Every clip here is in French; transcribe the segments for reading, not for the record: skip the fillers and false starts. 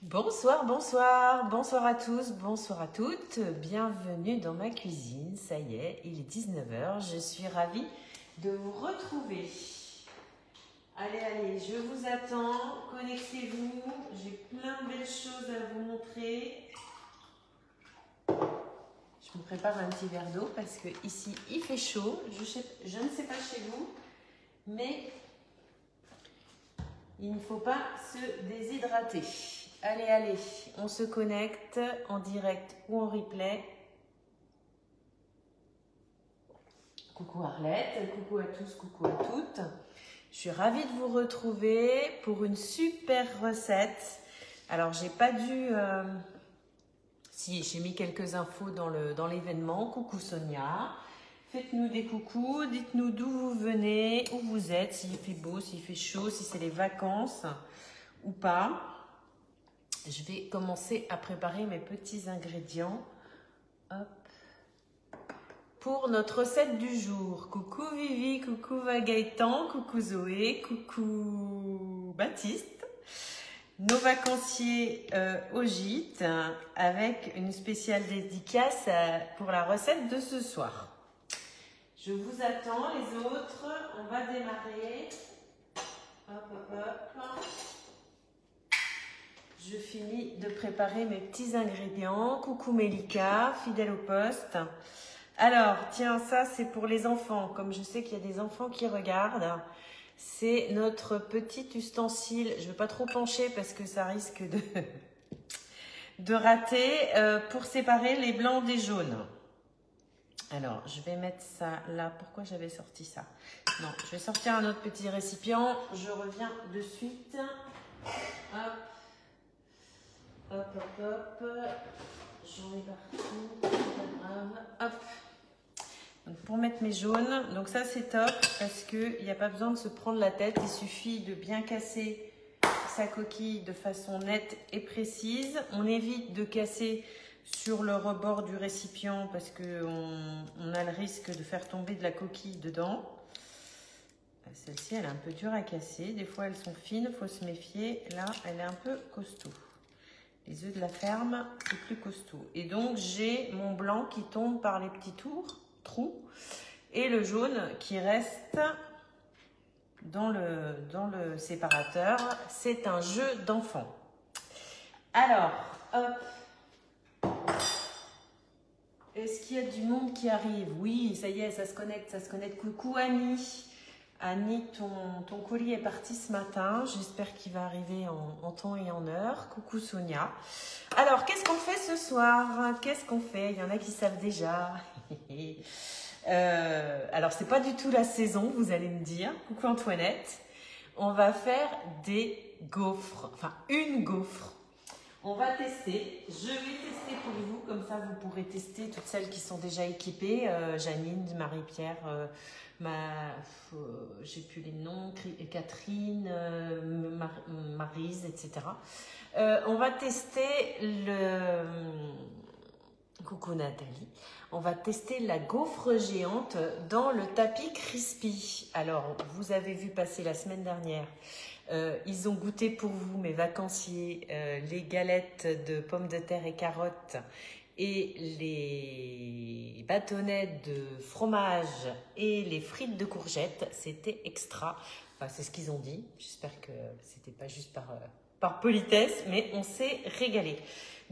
Bonsoir, bonsoir, bonsoir à tous, bonsoir à toutes, bienvenue dans ma cuisine, ça y est, il est 19 h, je suis ravie de vous retrouver. Allez, je vous attends, connectez-vous, j'ai plein de belles choses à vous montrer. Je me prépare un petit verre d'eau parce que ici il fait chaud, je ne sais pas chez vous, mais il ne faut pas se déshydrater. Allez, on se connecte en direct ou en replay. Coucou Arlette, coucou à tous, coucou à toutes. Je suis ravie de vous retrouver pour une super recette. Alors, j'ai pas dû... Si, j'ai mis quelques infos dans l'événement. Coucou Sonia. Faites-nous des coucous, dites-nous d'où vous venez, où vous êtes, s'il fait beau, s'il fait chaud, si c'est les vacances ou pas. Je vais commencer à préparer mes petits ingrédients. Hop. Pour notre recette du jour. Coucou Vivi, coucou Gaëtan, coucou Zoé, coucou Baptiste. Nos vacanciers au gîte avec une spéciale dédicace pour la recette de ce soir. Je vous attends les autres. On va démarrer. Hop. Je finis de préparer mes petits ingrédients. Coucou Mélika, fidèle au poste. Alors, tiens, ça c'est pour les enfants. Comme je sais qu'il y a des enfants qui regardent, c'est notre petit ustensile. Je ne vais pas trop pencher parce que ça risque de rater pour séparer les blancs des jaunes. Alors, je vais mettre ça là. Pourquoi j'avais sorti ça? Non, je vais sortir un autre petit récipient. Je reviens de suite. Hop. J'en ai partout, c'est pas grave. Hop. Donc pour mettre mes jaunes, donc ça c'est top parce qu'il n'y a pas besoin de se prendre la tête. Il suffit de bien casser sa coquille de façon nette et précise. On évite de casser sur le rebord du récipient parce qu'on a le risque de faire tomber de la coquille dedans. Celle-ci, elle est un peu dure à casser. Des fois, elles sont fines, il faut se méfier. Là, elle est un peu costaud. Les œufs de la ferme, c'est plus costaud. Et donc, j'ai mon blanc qui tombe par les petits trous et le jaune qui reste dans le séparateur. C'est un jeu d'enfant. Alors, hop. Est-ce qu'il y a du monde qui arrive? Oui, ça y est, ça se connecte. Coucou Annie. Annie, ton colis est parti ce matin. J'espère qu'il va arriver en temps et en heure. Coucou Sonia. Alors, qu'est-ce qu'on fait ce soir? Qu'est-ce qu'on fait? Il y en a qui savent déjà. Alors, c'est pas du tout la saison, vous allez me dire. Coucou Antoinette. On va faire des gaufres. Enfin, une gaufre. On va tester. Je vais tester pour vous. Comme ça, vous pourrez tester toutes celles qui sont déjà équipées. Janine, Marie-Pierre... j'ai plus les noms, Catherine, Maryse, etc. On va tester coucou Nathalie. On va tester la gaufre géante dans le tapis crispy. Alors, vous avez vu passer la semaine dernière. Ils ont goûté pour vous, mes vacanciers, les galettes de pommes de terre et carottes et les bâtonnets de fromage et les frites de courgettes. C'était extra. Enfin, c'est ce qu'ils ont dit. J'espère que c'était pas juste par politesse, mais on s'est régalé.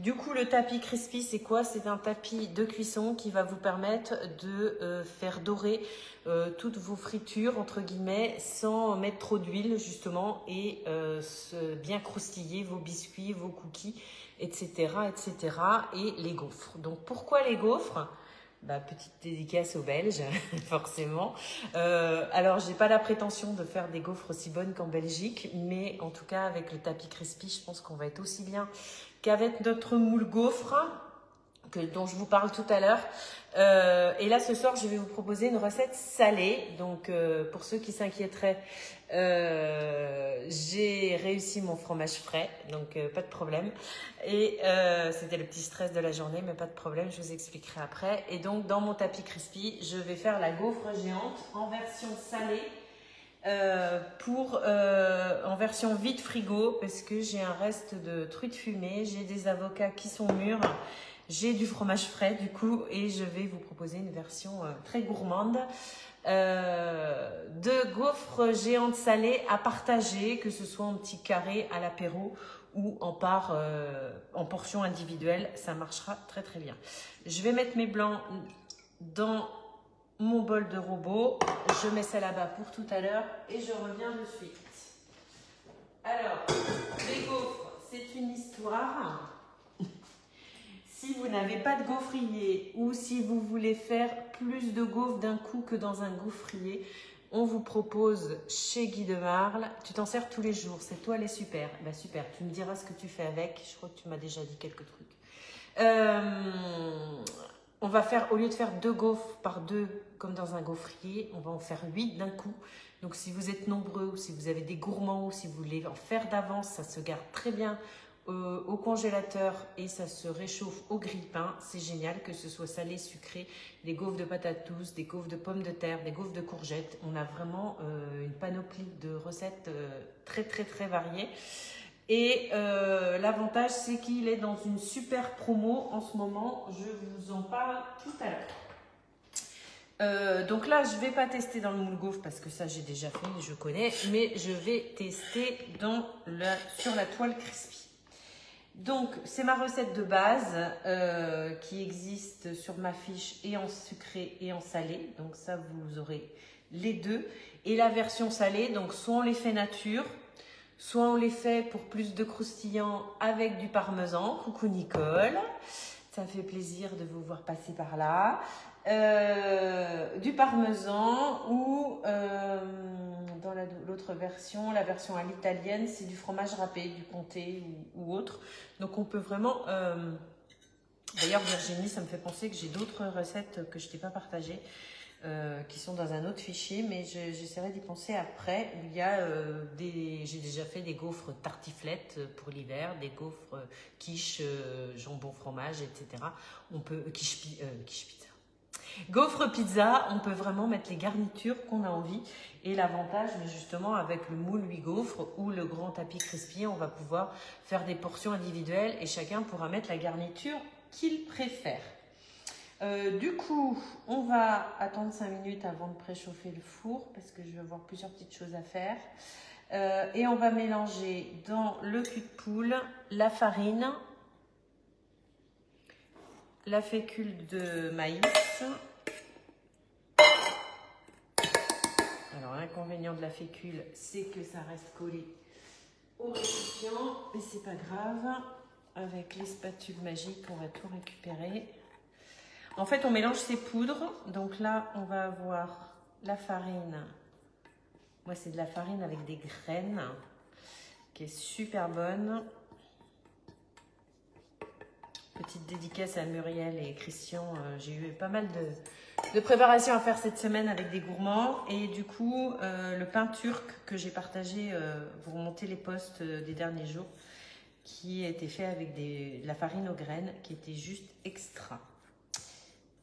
Du coup, le tapis crispy, c'est quoi? C'est un tapis de cuisson qui va vous permettre de faire dorer toutes vos fritures, entre guillemets, sans mettre trop d'huile, justement, et bien croustiller vos biscuits, vos cookies, etc., etc. et les gaufres. Donc, pourquoi les gaufres? Petite dédicace aux Belges, forcément. Alors, j'ai pas la prétention de faire des gaufres aussi bonnes qu'en Belgique, mais en tout cas, avec le tapis crispy, je pense qu'on va être aussi bien qu'avec notre moule gaufre, dont je vous parle tout à l'heure. Et là, ce soir, je vais vous proposer une recette salée. Donc, pour ceux qui s'inquiéteraient, j'ai réussi mon fromage frais, donc pas de problème. Et c'était le petit stress de la journée, mais pas de problème, je vous expliquerai après. Et donc, dans mon tapis crispy, je vais faire la gaufre géante en version salée. en version vide frigo parce que j'ai un reste de truite fumée, j'ai des avocats qui sont mûrs, j'ai du fromage frais du coup et je vais vous proposer une version très gourmande de gaufres géantes salées à partager, que ce soit en petits carrés à l'apéro ou en portions individuelles, ça marchera très très bien. Je vais mettre mes blancs dans mon bol de robot, je mets ça là-bas pour tout à l'heure et je reviens de suite. Alors, les gaufres, c'est une histoire. Si vous n'avez pas de gaufrier ou si vous voulez faire plus de gaufres d'un coup que dans un gaufrier, on vous propose chez Guy de Marle. Tu t'en sers tous les jours, cette toile est super. Ben super, tu me diras ce que tu fais avec. Je crois que tu m'as déjà dit quelques trucs. On va faire, au lieu de faire 2 gaufres par 2 comme dans un gaufrier, on va en faire 8 d'un coup. Donc si vous êtes nombreux ou si vous avez des gourmands ou si vous voulez en faire d'avance, ça se garde très bien au congélateur et ça se réchauffe au grille-pain. C'est génial, que ce soit salé, sucré, des gaufres de patates douces, des gaufres de pommes de terre, des gaufres de courgettes. On a vraiment une panoplie de recettes très très très variées. Et l'avantage, c'est qu'il est dans une super promo en ce moment. Je vous en parle tout à l'heure. Donc là, je ne vais pas tester dans le moule gaufre parce que ça, j'ai déjà fait, je connais. Mais je vais tester sur la toile crispy. Donc, c'est ma recette de base qui existe sur ma fiche et en sucré et en salé. Donc ça, vous aurez les deux. Et la version salée, donc soit on les fait nature, soit on les fait pour plus de croustillant avec du parmesan. Coucou Nicole, ça me fait plaisir de vous voir passer par là. Du parmesan ou dans l'autre version, la version à l'italienne, c'est du fromage râpé, du comté ou autre. Donc on peut vraiment... D'ailleurs Virginie, ça me fait penser que j'ai d'autres recettes que je t'ai pas partagées. Qui sont dans un autre fichier, mais j'essaierai d'y penser après. Il y a j'ai déjà fait des gaufres tartiflettes pour l'hiver, des gaufres quiche, jambon fromage, etc. On peut quiche pizza. Gaufre pizza, on peut vraiment mettre les garnitures qu'on a envie. Et l'avantage, mais justement avec le moule 8 gaufres ou le grand tapis crispy, on va pouvoir faire des portions individuelles et chacun pourra mettre la garniture qu'il préfère. Du coup, on va attendre 5 minutes avant de préchauffer le four parce que je vais avoir plusieurs petites choses à faire. Et on va mélanger dans le cul de poule la farine, la fécule de maïs. Alors, l'inconvénient de la fécule, c'est que ça reste collé au récipient, mais c'est pas grave. Avec les spatules magiques, on va tout récupérer. En fait, on mélange ces poudres. Donc là, on va avoir la farine. Moi, c'est de la farine avec des graines qui est super bonne. Petite dédicace à Muriel et Christian. J'ai eu pas mal de préparations à faire cette semaine avec des gourmands. Et du coup, le pain turc que j'ai partagé, vous remontez les posts des derniers jours, qui était fait avec de la farine aux graines, qui était juste extra.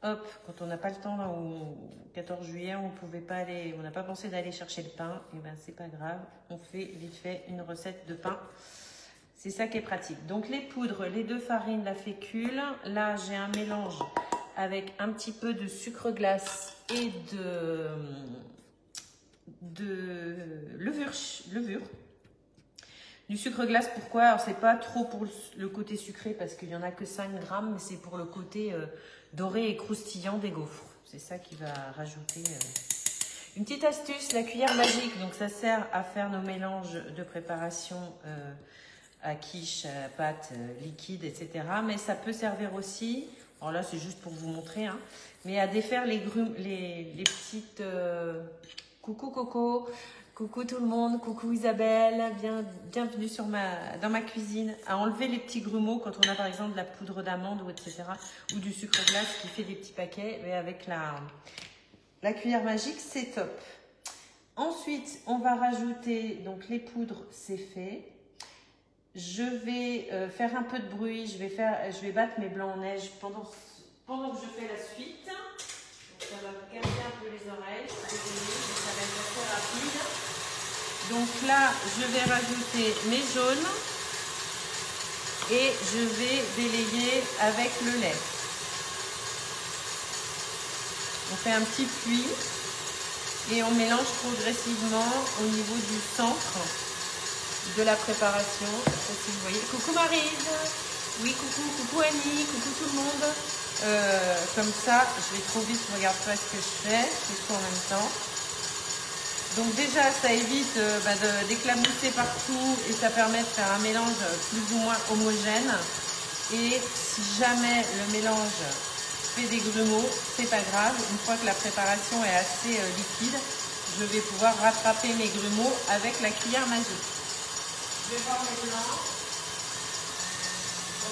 Hop, quand on n'a pas le temps, là, au 14 juillet, on n'a pas pensé d'aller chercher le pain, et ben c'est pas grave, on fait vite fait une recette de pain. C'est ça qui est pratique. Donc les poudres, les 2 farines, la fécule. Là, j'ai un mélange avec un petit peu de sucre glace et de levure. Du sucre glace, pourquoi? Alors, c'est pas trop pour le côté sucré parce qu'il n'y en a que 5 grammes, mais c'est pour le côté doré et croustillant des gaufres. C'est ça qui va rajouter. Une petite astuce, la cuillère magique. Donc, ça sert à faire nos mélanges de préparation à quiche, à pâte liquide, etc. Mais ça peut servir aussi, alors là, c'est juste pour vous montrer, hein, mais à défaire les petites... coucou Coco. Coucou tout le monde, coucou Isabelle, bienvenue dans ma cuisine. À enlever les petits grumeaux quand on a par exemple de la poudre d'amande ou etc. ou du sucre glace qui fait des petits paquets, mais avec la cuillère magique, c'est top. Ensuite, on va rajouter, donc les poudres, c'est fait. Je vais faire un peu de bruit, je vais battre mes blancs en neige pendant que je fais la suite. Donc, ça va me casser un peu les oreilles, ça va être assez rapide. Donc là, je vais rajouter mes jaunes et je vais délayer avec le lait. On fait un petit puits et on mélange progressivement au niveau du centre de la préparation. Je sais pas si vous voyez. Coucou Maryse. Oui, coucou Annie, coucou tout le monde. Comme ça, je vais trop vite, je regarde pas ce que je fais tout en même temps. Donc déjà, ça évite d'éclabousser partout et ça permet de faire un mélange plus ou moins homogène. Et si jamais le mélange fait des grumeaux, c'est pas grave. Une fois que la préparation est assez liquide, je vais pouvoir rattraper mes grumeaux avec la cuillère magique. Je vais voir maintenant,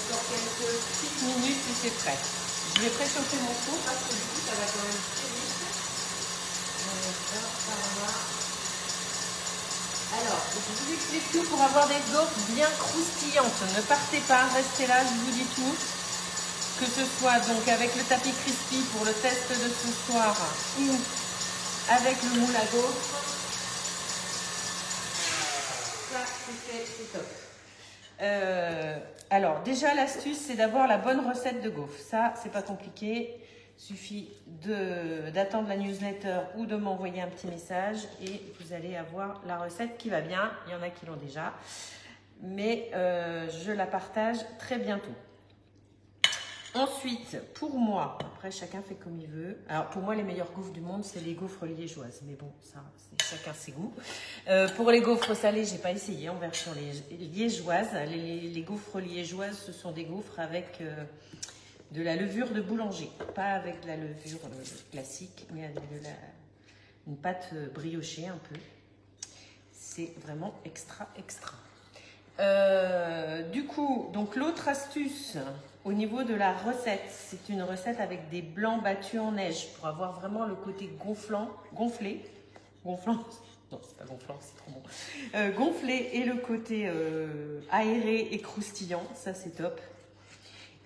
encore quelques petites minutes et c'est prêt. Je vais préchauffer mon four parce que du coup, ça va quand même très vite. Alors, je vous explique tout pour avoir des gaufres bien croustillantes. Ne partez pas, restez là, je vous dis tout. Que ce soit donc avec le tapis crispy pour le test de ce soir ou avec le moule à gaufres. Ça, c'est top. Alors, déjà, l'astuce, c'est d'avoir la bonne recette de gaufres. Ça, c'est pas compliqué. Il suffit d'attendre la newsletter ou de m'envoyer un petit message et vous allez avoir la recette qui va bien. Il y en a qui l'ont déjà, mais je la partage très bientôt. Ensuite, pour moi, après chacun fait comme il veut. Alors pour moi, les meilleures gaufres du monde, c'est les gaufres liégeoises. Mais bon, ça, c'est chacun ses goûts. Pour les gaufres salées, j'ai pas essayé en version liégeoise. Les gaufres liégeoises, ce sont des gaufres avec de la levure de boulanger, pas avec de la levure classique, mais avec une pâte briochée un peu. C'est vraiment extra. Du coup, donc l'autre astuce au niveau de la recette, c'est une recette avec des blancs battus en neige pour avoir vraiment le côté gonflé, non c'est pas gonflant, c'est trop bon, gonflé et le côté aéré et croustillant, ça c'est top.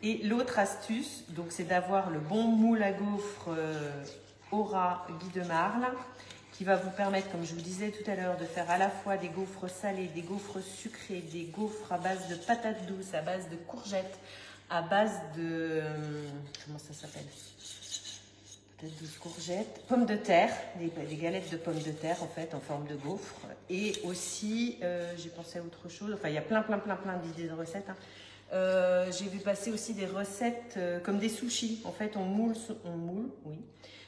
Et l'autre astuce, donc, c'est d'avoir le bon moule à gaufres Aura Guy de Marle, qui va vous permettre, comme je vous disais tout à l'heure, de faire à la fois des gaufres salées, des gaufres sucrées, des gaufres à base de patates douces, à base de courgettes, à base de... comment ça s'appelle? Patates douces, courgettes, pommes de terre, des galettes de pommes de terre, en fait, en forme de gaufres. Et aussi, j'ai pensé à autre chose, enfin, il y a plein d'idées de recettes, hein. J'ai vu passer aussi des recettes comme des sushis. En fait, on moule oui,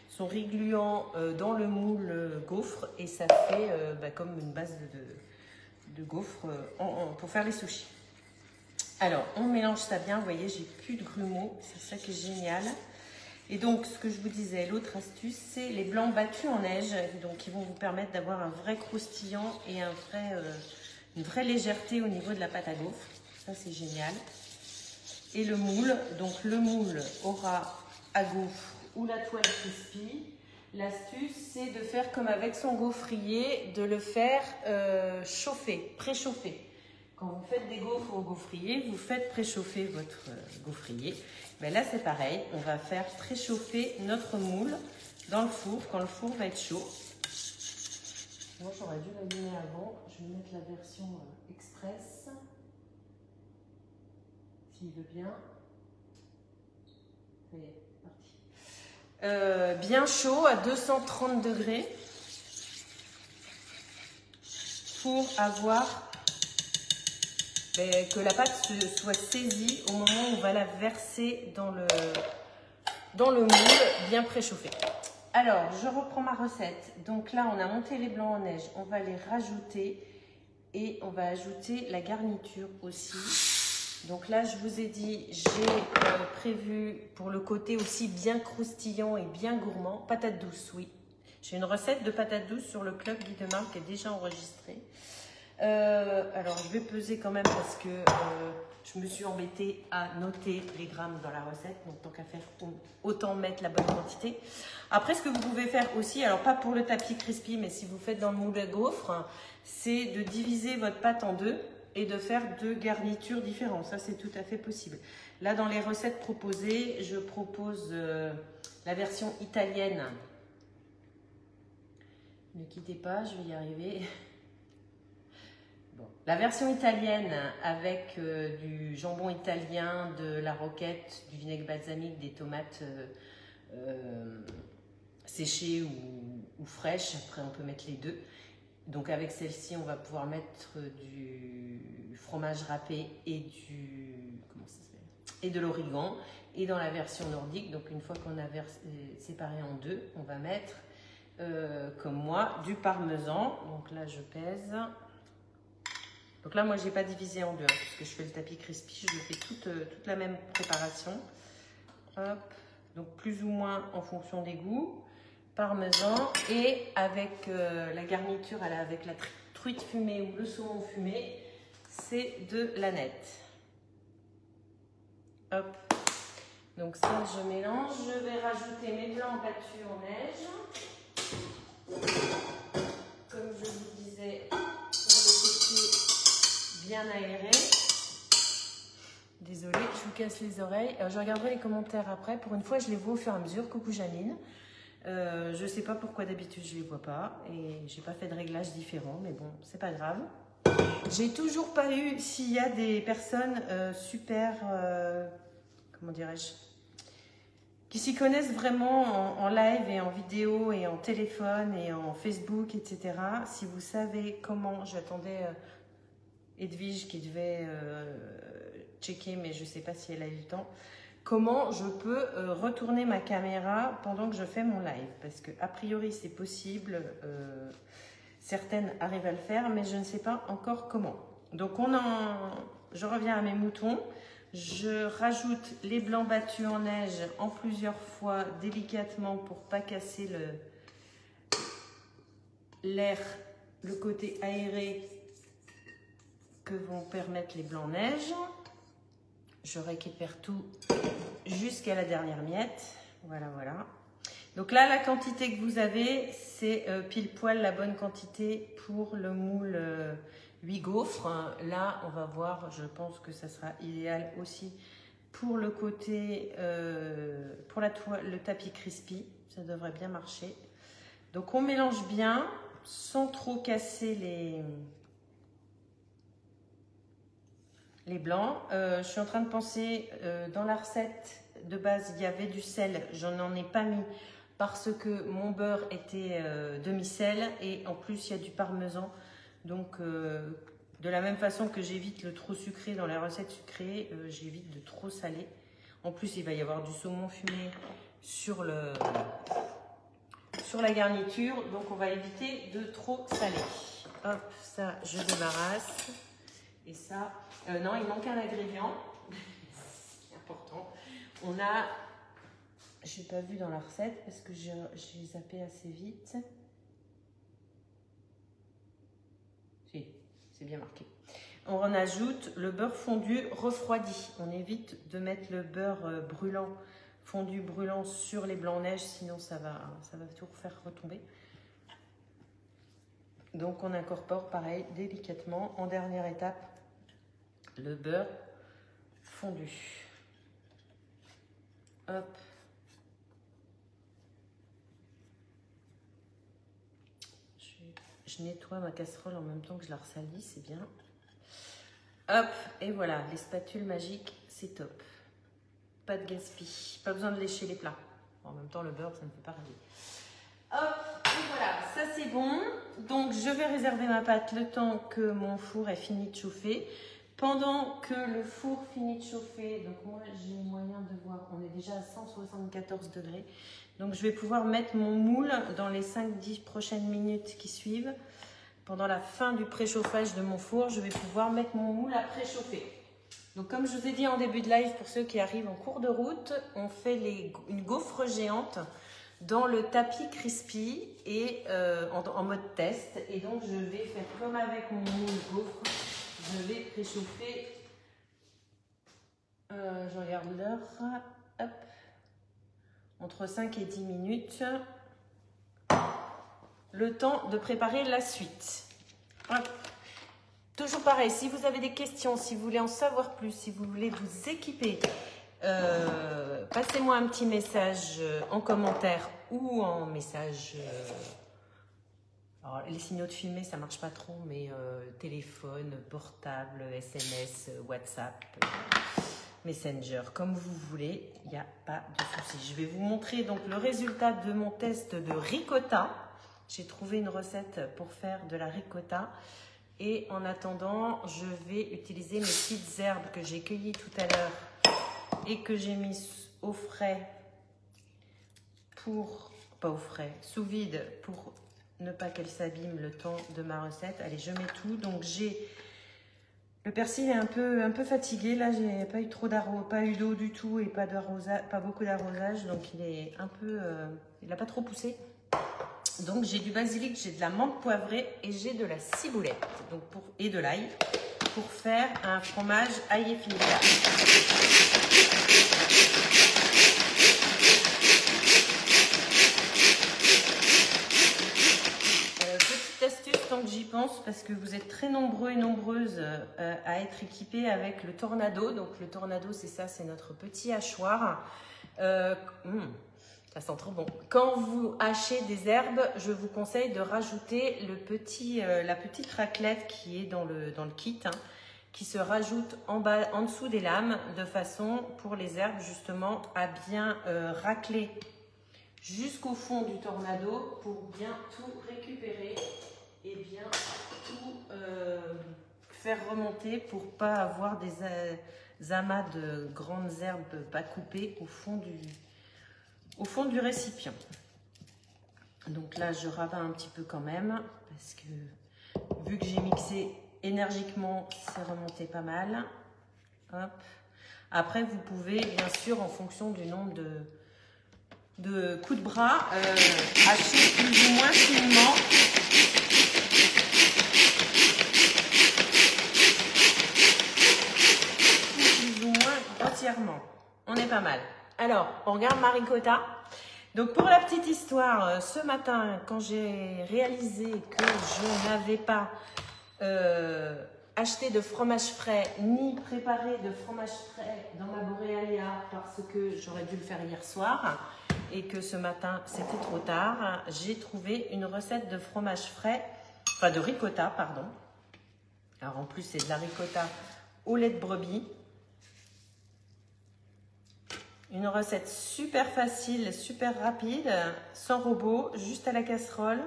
son riz-gluant dans le moule gaufre et ça fait comme une base de gaufre pour faire les sushis. Alors, on mélange ça bien. Vous voyez, j'ai plus de grumeaux. C'est ça qui est génial. Et donc, ce que je vous disais, l'autre astuce, c'est les blancs battus en neige, donc qui vont vous permettre d'avoir un vrai croustillant et une vraie légèreté au niveau de la pâte à gaufres. Ça, c'est génial. Et le moule, donc le moule Aura à gaufres ou la toile crispy. L'astuce, c'est de faire comme avec son gaufrier, de le faire chauffer, préchauffer. Quand vous faites des gaufres au gaufrier, vous faites préchauffer votre gaufrier. Ben là, c'est pareil, on va faire préchauffer notre moule dans le four quand le four va être chaud. Moi, j'aurais dû l'allumer avant. Je vais mettre la version express. S'il veut bien. Ça y est, parti. Bien chaud à 230 degrés pour avoir que la pâte soit saisie au moment où on va la verser dans le moule bien préchauffé. Alors, je reprends ma recette. Donc là, on a monté les blancs en neige. On va les rajouter et on va ajouter la garniture aussi. Donc là, je vous ai dit, j'ai prévu pour le côté aussi bien croustillant et bien gourmand, patates douces, oui. J'ai une recette de patates douces sur le club Guy de Marle qui est déjà enregistrée. Alors, je vais peser quand même parce que je me suis embêtée à noter les grammes dans la recette. Donc, tant qu'à faire, autant mettre la bonne quantité. Après, ce que vous pouvez faire aussi, alors pas pour le tapis crispy, mais si vous faites dans le moule à gaufres, c'est de diviser votre pâte en deux et de faire deux garnitures différentes. Ça, c'est tout à fait possible. Là, dans les recettes proposées, je propose la version italienne. Ne quittez pas, je vais y arriver. La version italienne avec du jambon italien, de la roquette, du vinaigre balsamique, des tomates séchées ou fraîches. Après, on peut mettre les deux. Donc avec celle-ci, on va pouvoir mettre du fromage râpé et et de l'origan. Et dans la version nordique, donc une fois qu'on a séparé en deux, on va mettre, comme moi, du parmesan. Donc là, je pèse. Donc là, moi, je n'ai pas divisé en deux, hein, puisque je fais le tapis crispy. Je fais toute la même préparation. Hop. Donc plus ou moins en fonction des goûts. Parmesan et avec la garniture, avec la truite fumée ou le saumon fumé, c'est de l'aneth. Hop. Donc ça, je mélange. Je vais rajouter mes blancs battus en neige. Comme je vous disais, pour le côté bien aéré. Désolée, je vous casse les oreilles. Je regarderai les commentaires après. Pour une fois, je les vois au fur et à mesure. Coucou Janine. Je ne sais pas pourquoi d'habitude je ne les vois pas et j'ai pas fait de réglage différent, mais bon, c'est pas grave. J'ai toujours pas eu, s'il y a des personnes super, comment dirais-je, qui s'y connaissent vraiment en live et en vidéo et en téléphone et en Facebook, etc. Si vous savez comment, j'attendais Edwige qui devait checker, mais je ne sais pas si elle a eu le temps. Comment je peux retourner ma caméra pendant que je fais mon live. Parce que a priori, c'est possible. Certaines arrivent à le faire, mais je ne sais pas encore comment. Donc, je reviens à mes moutons. Je rajoute les blancs battus en neige en plusieurs fois, délicatement, pour ne pas casser l'air, le côté aéré que vont permettre les blancs neige. Je récupère tout jusqu'à la dernière miette. Voilà, voilà. Donc là, la quantité que vous avez, c'est pile poil la bonne quantité pour le moule 8 gaufres. Là, on va voir, je pense que ça sera idéal aussi pour le côté, pour le tapis crispy. Ça devrait bien marcher. Donc, on mélange bien sans trop casser les blancs. Je suis en train de penser, dans la recette de base, il y avait du sel. Je n'en ai pas mis parce que mon beurre était demi-sel et en plus, il y a du parmesan. Donc, de la même façon que j'évite le trop sucré dans les recettes sucrées, j'évite de trop saler. En plus, il va y avoir du saumon fumé sur la garniture. Donc, on va éviter de trop saler. Hop, ça, je débarrasse. Et ça, non, il manque un ingrédient. C'est important. On a, je n'ai pas vu dans la recette parce que j'ai zappé assez vite. Si, c'est bien marqué. On en ajoute le beurre fondu refroidi. On évite de mettre le beurre brûlant, fondu brûlant sur les blancs neige, sinon ça va tout faire retomber. Donc on incorpore pareil délicatement en dernière étape le beurre fondu. Hop. Je nettoie ma casserole en même temps que je la ressalis, c'est bien. Hop, et voilà, les spatules magiques, c'est top. Pas de gaspille, pas besoin de lécher les plats. En même temps, le beurre, ça ne peut pas râler. Hop, et voilà, ça c'est bon. Donc, je vais réserver ma pâte le temps que mon four ait fini de chauffer. Pendant que le four finit de chauffer, donc moi j'ai moyen de voir, on est déjà à 174 degrés. Donc je vais pouvoir mettre mon moule dans les 5-10 prochaines minutes qui suivent. Pendant la fin du préchauffage de mon four, je vais pouvoir mettre mon moule à préchauffer. Donc comme je vous ai dit en début de live, pour ceux qui arrivent en cours de route, on fait une gaufre géante dans le tapis crispy et en mode test. Et donc je vais faire comme avec mon moule gaufre. Je vais préchauffer, je regarde l'heure, hop, entre 5 et 10 minutes, le temps de préparer la suite. Hop. Toujours pareil, si vous avez des questions, si vous voulez en savoir plus, si vous voulez vous équiper, passez-moi un petit message en commentaire ou en message... Alors, les signaux de fumée, ça marche pas trop, mais téléphone, portable, SMS, WhatsApp, Messenger, comme vous voulez, il n'y a pas de souci. Je vais vous montrer donc le résultat de mon test de ricotta. J'ai trouvé une recette pour faire de la ricotta. Et en attendant, je vais utiliser mes petites herbes que j'ai cueillies tout à l'heure et que j'ai mis au frais pas au frais, sous vide pour ne pas qu'elle s'abîme le temps de ma recette. Allez, je mets tout. Donc le persil est un peu fatigué. Là, j'ai pas eu trop pas eu d'eau du tout et pas beaucoup d'arrosage. Donc il est un peu, il n'a pas trop poussé. Donc j'ai du basilic, j'ai de la menthe poivrée et j'ai de la ciboulette donc et de l'ail pour faire un fromage ail et filière. Petite astuce tant que j'y pense, parce que vous êtes très nombreux et nombreuses à être équipés avec le Tornado. Donc le Tornado, c'est ça, c'est notre petit hachoir. Ça sent trop bon. Quand vous hachez des herbes, je vous conseille de rajouter la petite raclette qui est dans le kit, hein, qui se rajoute en dessous des lames, de façon pour les herbes justement à bien racler jusqu'au fond du Tornado pour bien tout récupérer et bien tout faire remonter pour pas avoir des amas de grandes herbes pas coupées au fond du récipient. Donc là, je rabats un petit peu quand même, parce que vu que j'ai mixé énergiquement, c'est remonté pas mal. Hop. Après, vous pouvez, bien sûr, en fonction du nombre de coups de bras, hacher plus ou moins finement. Plus ou moins entièrement. On est pas mal. Alors, on regarde ma ricotta. Donc, pour la petite histoire, ce matin, quand j'ai réalisé que je n'avais pas acheté de fromage frais, ni préparé de fromage frais dans ma Borealia, parce que j'aurais dû le faire hier soir, et que ce matin, c'était trop tard, j'ai trouvé une recette de fromage frais, enfin de ricotta, pardon. Alors, en plus, c'est de la ricotta au lait de brebis. Une recette super facile, super rapide, sans robot, juste à la casserole.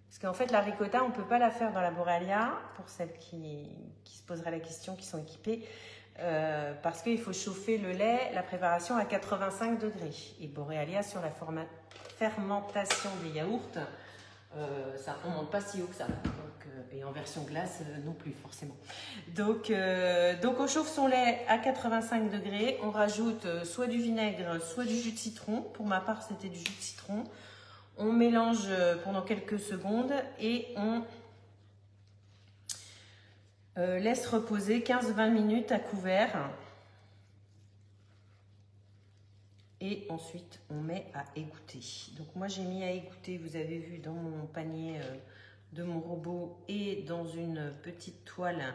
Parce qu'en fait, la ricotta, on ne peut pas la faire dans la Borealia, pour celles qui se poseraient la question, qui sont équipées, parce qu'il faut chauffer le lait, la préparation à 85 degrés. Et Borealia, sur la fermentation des yaourts, on ne monte pas si haut que ça. Et en version glace non plus forcément. Donc on chauffe son lait à 85 degrés. On rajoute soit du vinaigre, soit du jus de citron. Pour ma part, c'était du jus de citron. On mélange pendant quelques secondes et on laisse reposer 15-20 minutes à couvert. Et ensuite, on met à égoutter. Donc moi, j'ai mis à égoutter, vous avez vu, dans mon panier de mon robot et dans une petite toile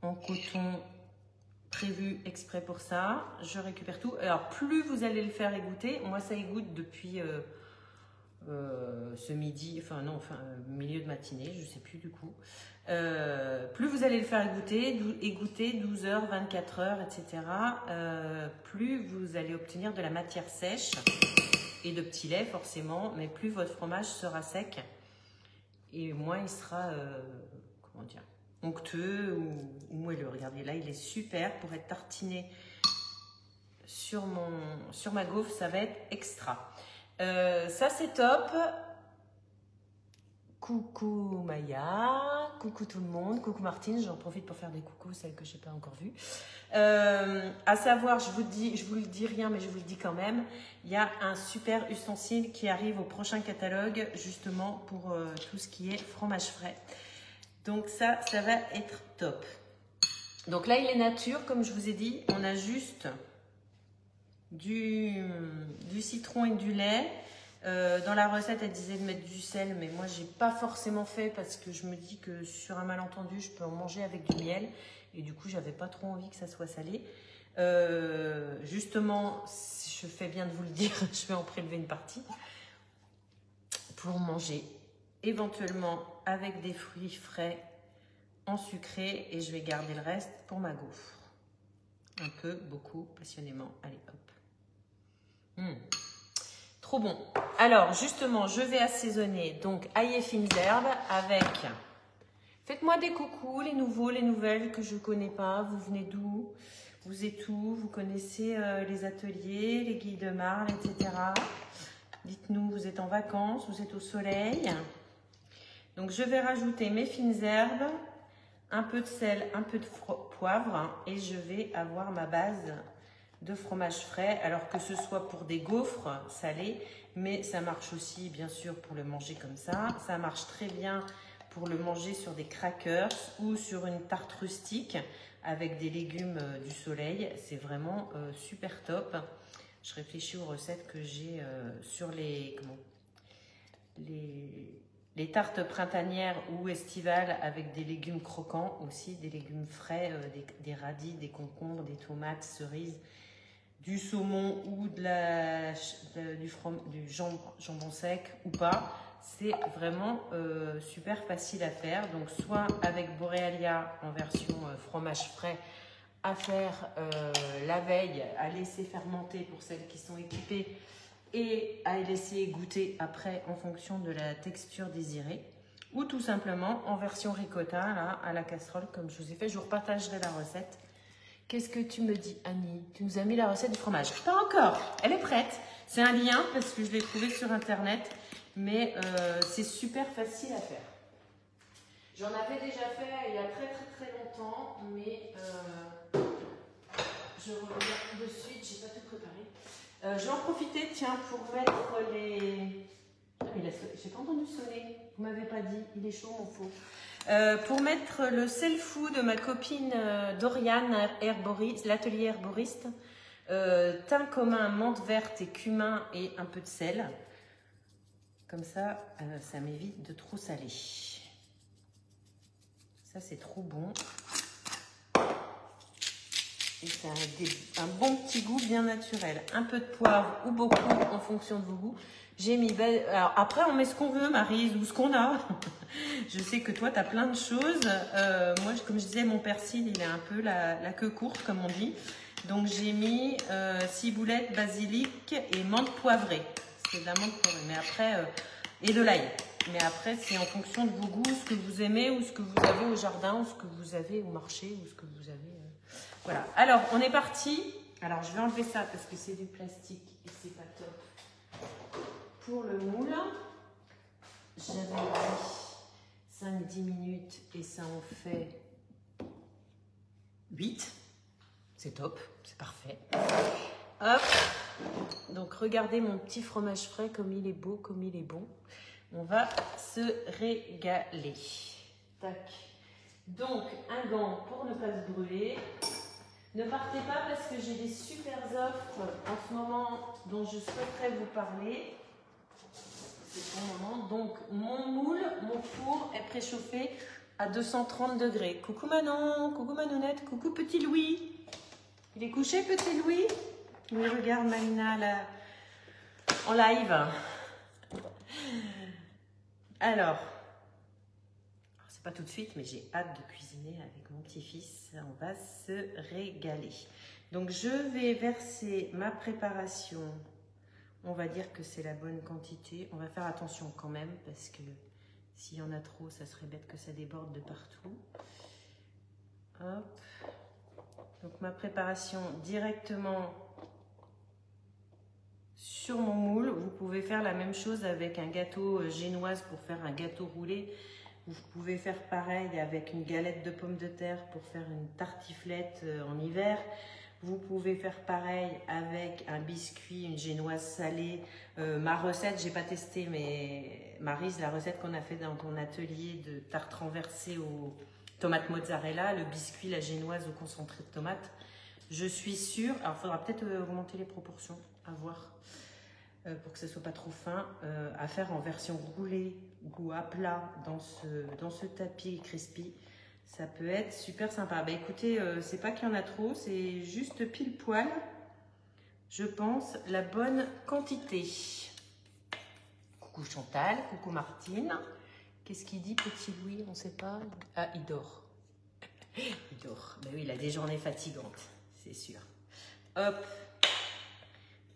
en coton prévue exprès pour ça. Je récupère tout. Alors, plus vous allez le faire égoutter, moi, ça égoutte depuis ce midi, milieu de matinée, je ne sais plus du coup. Plus vous allez le faire égoutter 12 heures, 24 heures, etc., plus vous allez obtenir de la matière sèche et de petits laits forcément, mais plus votre fromage sera sec et moins il sera, onctueux ou moelleux. Regardez, là il est super pour être tartiné sur ma gaufre, ça va être extra. Ça c'est top. Coucou Maya, coucou tout le monde, coucou Martine, j'en profite pour faire des coucous, celles que je n'ai pas encore vues. À savoir, je vous le dis rien, mais je vous le dis quand même, il y a un super ustensile qui arrive au prochain catalogue, justement pour tout ce qui est fromage frais. Donc ça va être top. Donc là, il est nature, comme je vous ai dit, on a juste du citron et du lait. Dans la recette, elle disait de mettre du sel, mais moi, j'ai pas forcément fait parce que je me dis que sur un malentendu, je peux en manger avec du miel. Et du coup, j'avais pas trop envie que ça soit salé. Justement, je fais bien de vous le dire, je vais en prélever une partie pour manger éventuellement avec des fruits frais en sucré et je vais garder le reste pour ma gaufre. Un peu, beaucoup, passionnément. Allez, hop. Trop bon. Alors, justement, je vais assaisonner donc ail et fines herbes avec... Faites-moi des coucous, les nouveaux, les nouvelles que je ne connais pas. Vous venez d'où? Vous êtes où? Vous connaissez les ateliers, les guilles de marle, etc. Dites-nous, vous êtes en vacances, vous êtes au soleil. Donc, je vais rajouter mes fines herbes, un peu de sel, un peu de poivre et je vais avoir ma base de fromage frais. Alors que ce soit pour des gaufres salées, mais ça marche aussi, bien sûr, pour le manger comme ça. Ça marche très bien pour le manger sur des crackers ou sur une tarte rustique avec des légumes du soleil. C'est vraiment super top. Je réfléchis aux recettes que j'ai sur les tartes printanières ou estivales avec des légumes croquants aussi, des légumes frais, des radis, des concombres, des tomates, cerises, du saumon ou du jambon sec ou pas. C'est vraiment super facile à faire. Donc, soit avec Borealia en version fromage frais à faire la veille, à laisser fermenter pour celles qui sont équipées et à laisser goûter après en fonction de la texture désirée. Ou tout simplement en version ricotta là, à la casserole comme je vous ai fait. Je vous repartagerai la recette. Qu'est-ce que tu me dis, Annie? Tu nous as mis la recette du fromage? Pas encore, elle est prête. C'est un lien parce que je l'ai trouvé sur internet. Mais c'est super facile à faire. J'en avais déjà fait il y a très longtemps, mais je reviens de suite, j'ai pas tout préparé. Je vais en profiter, tiens, pour mettre les... Ah, mais j'ai pas entendu sonner, vous m'avez pas dit, il est chaud mon faux. Pour mettre le sel fou de ma copine Doriane, l'atelier herboriste, thym commun, menthe verte et cumin et un peu de sel. Comme ça, ça m'évite de trop saler. Ça, c'est trop bon. Et ça a un bon petit goût bien naturel. Un peu de poivre ou beaucoup en fonction de vos goûts. J'ai mis... Alors, après, on met ce qu'on veut, Maryse, ou ce qu'on a. Je sais que toi, tu as plein de choses. Moi, comme je disais, mon persil, il a un peu la queue courte, comme on dit. Donc, j'ai mis ciboulette, basilic et menthe poivrée. C'est de la menthe poivrée. Mais après, et de l'ail. Mais après, c'est en fonction de vos goûts, ce que vous aimez ou ce que vous avez au jardin, ou ce que vous avez au marché, ou ce que vous avez... Voilà. Alors, on est parti. Alors, je vais enlever ça parce que c'est du plastique et c'est pas top. Pour le moule, j'avais dit 5-10 minutes et ça en fait 8. C'est top, c'est parfait. Hop. Donc, regardez mon petit fromage frais, comme il est beau, comme il est bon. On va se régaler. Tac. Donc, un gant pour ne pas se brûler. Ne partez pas parce que j'ai des super offres en ce moment dont je souhaiterais vous parler. C'est bon moment. Donc, mon moule, mon four est préchauffé à 230 degrés. Coucou Manon, coucou Manounette, coucou Petit Louis. Il est couché, Petit Louis? Oui, regarde Malina là, en live. Alors, c'est pas tout de suite, mais j'ai hâte de cuisiner avec mon petit-fils. On va se régaler. Donc, je vais verser ma préparation. On va dire que c'est la bonne quantité. On va faire attention quand même, parce que s'il y en a trop, ça serait bête que ça déborde de partout. Hop. Donc, ma préparation directement sur mon moule. Vous pouvez faire la même chose avec un gâteau génoise pour faire un gâteau roulé. Vous pouvez faire pareil avec une galette de pommes de terre pour faire une tartiflette en hiver. Vous pouvez faire pareil avec un biscuit, une génoise salée. Ma recette, j'ai pas testé, mais Maryse, la recette qu'on a fait dans ton atelier de tarte renversée aux tomates mozzarella, le biscuit, la génoise au concentré de tomates. Je suis sûre, alors il faudra peut-être augmenter les proportions, à voir, pour que ce soit pas trop fin, à faire en version roulée ou à plat dans ce tapis crispy. Ça peut être super sympa. Bah écoutez, c'est pas qu'il y en a trop, c'est juste pile poil, je pense, la bonne quantité. Coucou Chantal, coucou Martine. Qu'est-ce qu'il dit, petit Louis? On ne sait pas. Ah, il dort. Il dort. Ben oui, il a des journées fatigantes, c'est sûr. Hop.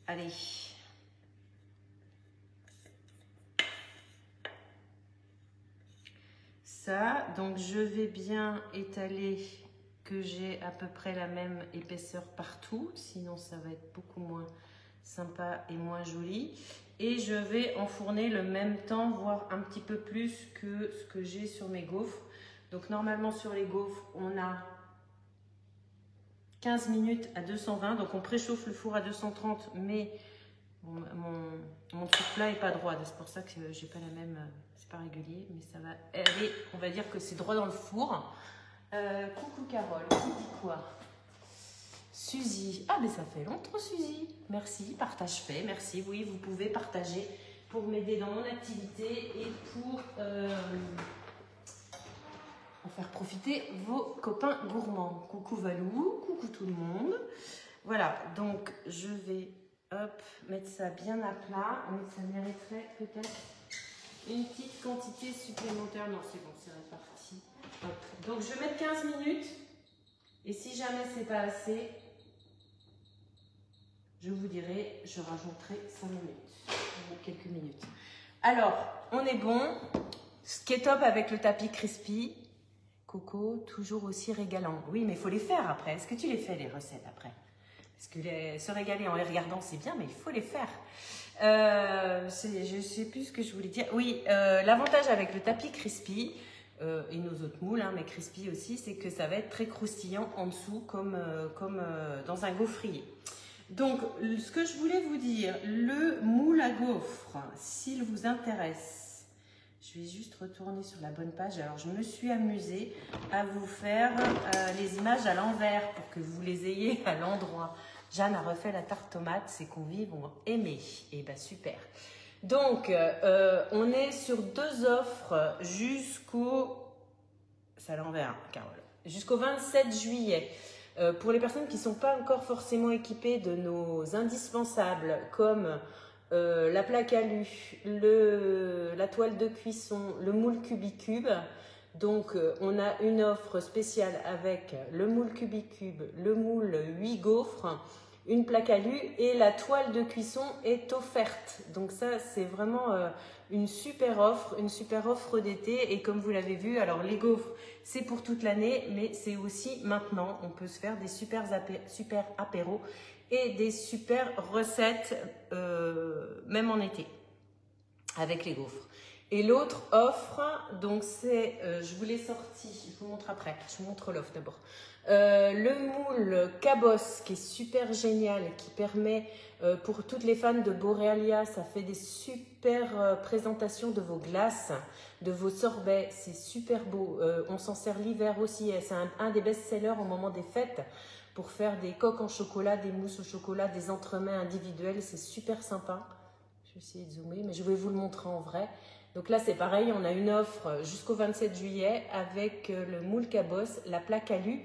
Allez. Ça, donc je vais bien étaler que j'ai à peu près la même épaisseur partout. Sinon, ça va être beaucoup moins sympa et moins joli. Et je vais enfourner le même temps, voire un petit peu plus que ce que j'ai sur mes gaufres. Donc normalement sur les gaufres, on a 15 minutes à 220. Donc on préchauffe le four à 230, mais mon truc-là n'est pas droit. C'est pour ça que j'ai pas la même, c'est pas régulier, mais ça va aller, on va dire que c'est droit dans le four. Coucou Carole, qui dit quoi? Suzy, ah mais ça fait longtemps Suzy, merci, partage fait, merci, oui vous pouvez partager pour m'aider dans mon activité et pour en faire profiter vos copains gourmands. Coucou Valou, coucou tout le monde. Voilà, donc je vais hop, mettre ça bien à plat, mais ça mériterait peut-être une petite quantité supplémentaire. Non c'est bon, c'est réparti. Hop. Donc je vais mettre 15 minutes et si jamais c'est pas assez, je vous dirai, je rajouterai 5 minutes, quelques minutes. Alors, on est bon. Ce qui est top avec le tapis crispy, Coco, toujours aussi régalant. Oui, mais il faut les faire après. Est-ce que tu les fais, les recettes, après? Parce que se régaler en les regardant, c'est bien, mais il faut les faire. Je ne sais plus ce que je voulais dire. Oui, l'avantage avec le tapis crispy, et nos autres moules, hein, mais crispy aussi, c'est que ça va être très croustillant en dessous, comme dans un gaufrier. Donc, ce que je voulais vous dire, le moule à gaufres, s'il vous intéresse, je vais juste retourner sur la bonne page. Alors, je me suis amusée à vous faire les images à l'envers pour que vous les ayez à l'endroit. Jeanne a refait la tarte tomate, ses convives vont aimer. Et bien, super. Donc, on est sur 2 offres jusqu'au... C'est à l'envers, Carole. Jusqu'au 27 juillet. Pour les personnes qui ne sont pas encore forcément équipées de nos indispensables comme la plaque alu, la toile de cuisson, le moule Cubicube. Donc on a une offre spéciale avec le moule Cubicube, le moule 8 gaufres, une plaque alu et la toile de cuisson est offerte. Donc ça c'est vraiment une super offre d'été et comme vous l'avez vu, alors les gaufres c'est pour toute l'année mais c'est aussi maintenant, on peut se faire des super apéros et des super recettes même en été avec les gaufres. Et l'autre offre, donc c'est, je vous l'ai sorti, je vous montre après, je vous montre l'offre d'abord. Le moule Cabos qui est super génial, qui permet pour toutes les fans de Borealia, ça fait des super présentations de vos glaces, de vos sorbets, c'est super beau. On s'en sert l'hiver aussi, c'est un des best-sellers au moment des fêtes pour faire des coques en chocolat, des mousses au chocolat, des entremets individuels, c'est super sympa. Je vais essayer de zoomer, mais je vais vous le montrer en vrai. Donc là, c'est pareil, on a une offre jusqu'au 27 juillet avec le moule Cabos, la plaque alu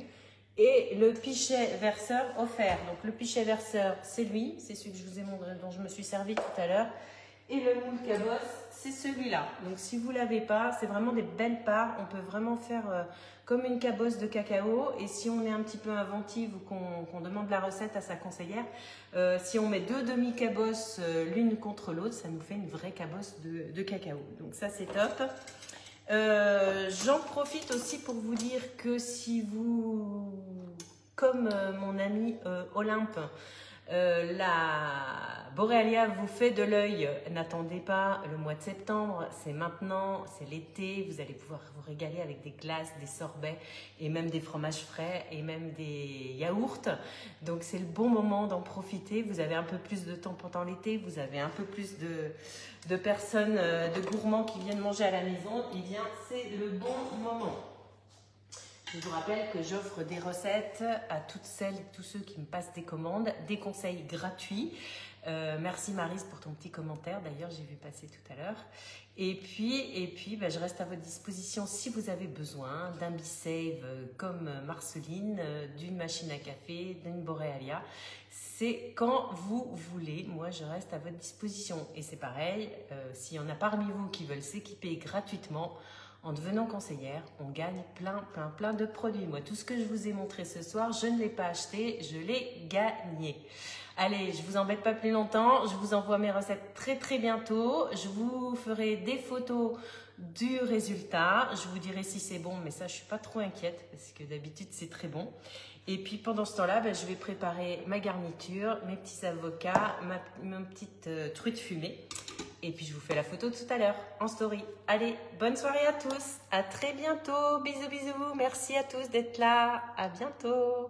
et le pichet verseur offert. Donc le pichet verseur, c'est lui, c'est celui que je vous ai montré, dont je me suis servi tout à l'heure. Et le moule Cabos, c'est celui-là. Donc si vous ne l'avez pas, c'est vraiment des belles parts. On peut vraiment faire comme une cabosse de cacao. Et si on est un petit peu inventive ou qu'on demande la recette à sa conseillère, si on met 2 demi-cabosses l'une contre l'autre, ça nous fait une vraie cabosse de cacao. Donc ça, c'est top. J'en profite aussi pour vous dire que si vous, comme mon ami Olympe, la Borealia vous fait de l'œil, n'attendez pas le mois de septembre, c'est maintenant, c'est l'été, vous allez pouvoir vous régaler avec des glaces, des sorbets et même des fromages frais et même des yaourts. Donc c'est le bon moment d'en profiter, vous avez un peu plus de temps pendant l'été, vous avez un peu plus de personnes, de gourmands qui viennent manger à la maison, et bien c'est le bon moment. Je vous rappelle que j'offre des recettes à toutes celles et tous ceux qui me passent des commandes, des conseils gratuits. Merci Maryse pour ton petit commentaire, d'ailleurs j'ai vu passer tout à l'heure. Et puis je reste à votre disposition si vous avez besoin d'un BeSave comme Marceline, d'une machine à café, d'une Borealia. C'est quand vous voulez, moi je reste à votre disposition. Et c'est pareil, s'il y en a parmi vous qui veulent s'équiper gratuitement, en devenant conseillère, on gagne plein de produits. Moi, tout ce que je vous ai montré ce soir, je ne l'ai pas acheté, je l'ai gagné. Allez, je vous embête pas plus longtemps. Je vous envoie mes recettes très bientôt. Je vous ferai des photos du résultat. Je vous dirai si c'est bon, mais ça, je suis pas trop inquiète parce que d'habitude, c'est très bon. Et puis, pendant ce temps-là, je vais préparer ma garniture, mes petits avocats, ma petite truite fumée. Et puis, je vous fais la photo tout à l'heure en story. Allez, bonne soirée à tous. À très bientôt. Bisous. Merci à tous d'être là. À bientôt.